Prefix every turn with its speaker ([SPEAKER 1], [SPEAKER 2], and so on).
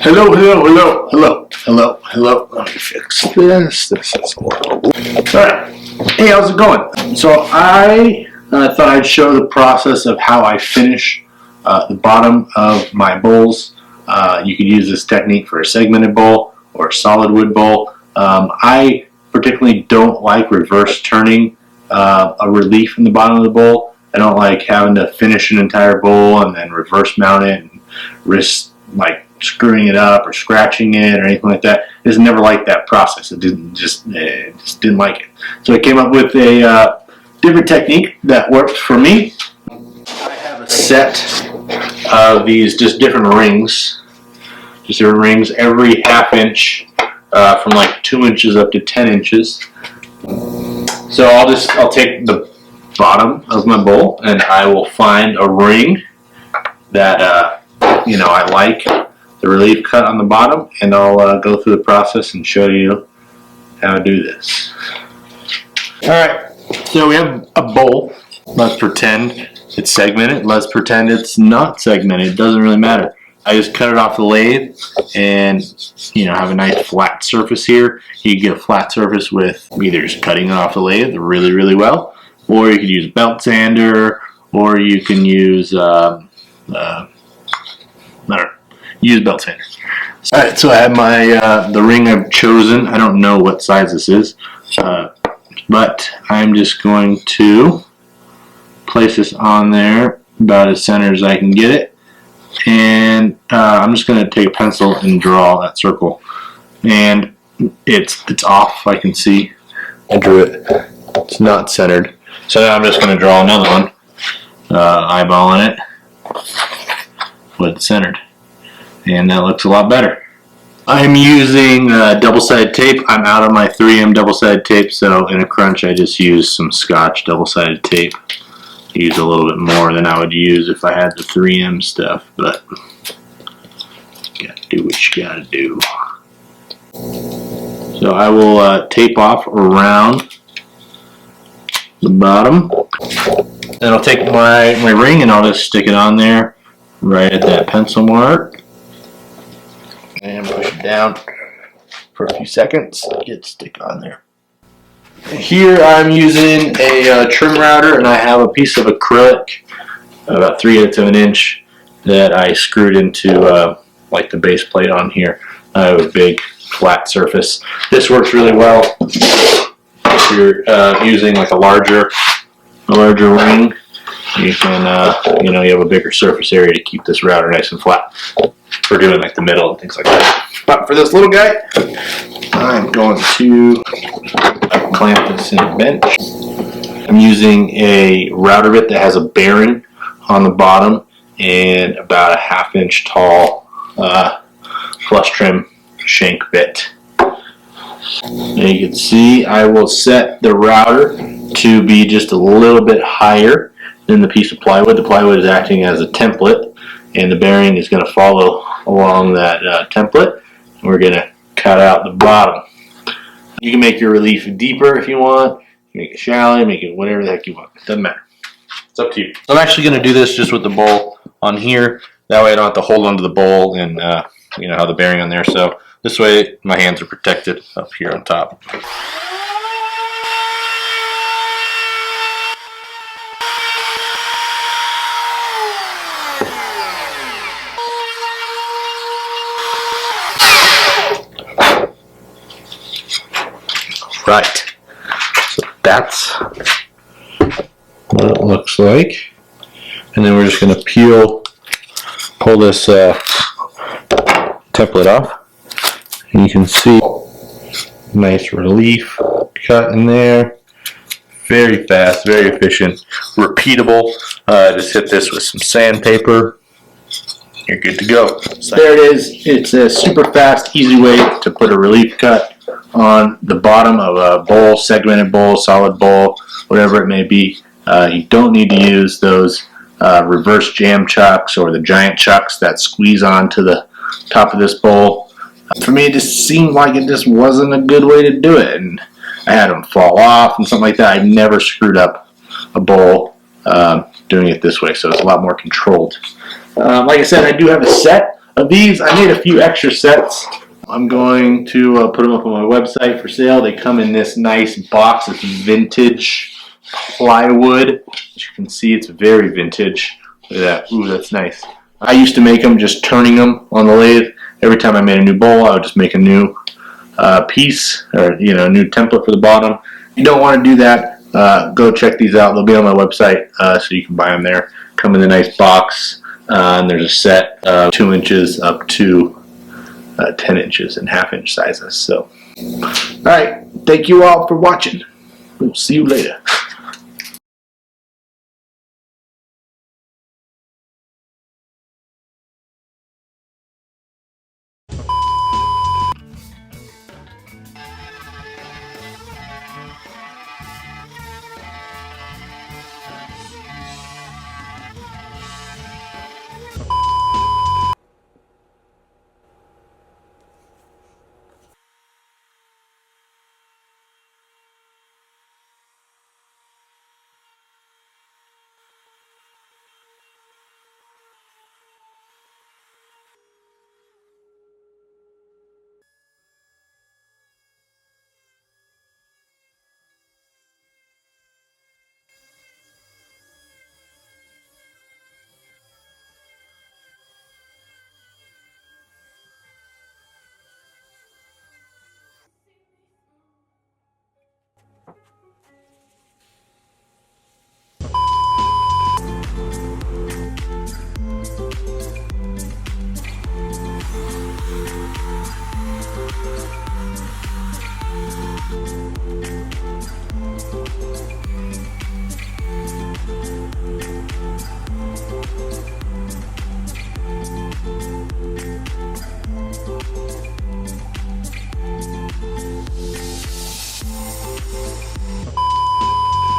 [SPEAKER 1] Hello. Let me fix this. This is horrible. Alright. Hey, how's it going? So I thought I'd show the process of how I finish the bottom of my bowls. You could use this technique for a segmented bowl or a solid wood bowl. I particularly don't like reverse turning a relief in the bottom of the bowl. I don't like having to finish an entire bowl and then reverse mount it and risk like screwing it up or scratching it or anything like that. I just never liked that process. It just didn't like it. So I came up with a different technique that works for me. I have a set of these just different rings. Every half inch from like 2 inches up to 10 inches. So I'll take the bottom of my bowl and I will find a ring that I like the relief cut on the bottom, and I'll go through the process and show you how to do this. Alright, so we have a bowl. Let's pretend it's segmented. Let's pretend it's not segmented. It doesn't really matter. I just cut it off the lathe and have a nice flat surface here. You can get a flat surface with either just cutting it off the lathe really well, or you could use a belt sander, or you can use use belt sander. Alright, so I have my the ring I've chosen. I don't know what size this is, but I'm just going to place this on there about as center as I can get it, and I'm just going to take a pencil and draw that circle, and it's off. I can see I drew it. It's not centered, so now I'm just going to draw another one, eyeballing it with it centered. And that looks a lot better. I'm using double-sided tape. I'm out of my 3M double-sided tape, so in a crunch I just use some Scotch double-sided tape. I use a little bit more than I would use if I had the 3M stuff, but you gotta do what you gotta do. So I will tape off around the bottom. Then I'll take my ring and I'll just stick it on there right at that pencil mark. And push it down for a few seconds. Get it stick on there. Here I'm using a trim router, and I have a piece of acrylic, about 3/8 of an inch, that I screwed into like the base plate on here. I have a big flat surface. This works really well if you're using like a larger ring. You can you have a bigger surface area to keep this router nice and flat for doing like the middle and things like that. But for this little guy, I'm going to clamp this in a bench. I'm using a router bit that has a bearing on the bottom and about a 1/2 inch tall flush trim shank bit. And you can see I will set the router to be just a little bit higher than the piece of plywood. The plywood is acting as a template, and the bearing is going to follow along that template. We're going to cut out the bottom. You can make your relief deeper if you want. You can make it shallow, make it whatever the heck you want. It doesn't matter. It's up to you. I'm actually going to do this just with the bowl on here. That way I don't have to hold onto the bowl and have the bearing on there. So this way my hands are protected up here on top. Right, so that's what it looks like, and then we're just going to pull this template off, and you can see nice relief cut in there. Very fast, very efficient, repeatable. Just hit this with some sandpaper. You're good to go. So there it is. It's a super fast, easy way to put a relief cut on the bottom of a bowl, segmented bowl, solid bowl, whatever it may be. You don't need to use those reverse jam chucks or the giant chucks that squeeze onto the top of this bowl. For me, it just seemed like it just wasn't a good way to do it, and I had them fall off and something like that. I've never screwed up a bowl doing it this way, so it's a lot more controlled. Like I said, I do have a set Of these, I made a few extra sets. I'm going to put them up on my website for sale. They come in this nice box. It's vintage plywood. As you can see, it's very vintage. Look at that. Ooh, that's nice. I used to make them just turning them on the lathe. Every time I made a new bowl, I would just make a new piece, or a new template for the bottom. If you don't want to do that, go check these out. They'll be on my website, so you can buy them there. Come in a nice box, and there's a set of 2 inches up to 10 inches and half-inch sizes. So, all right, thank you all for watching. We'll see you later.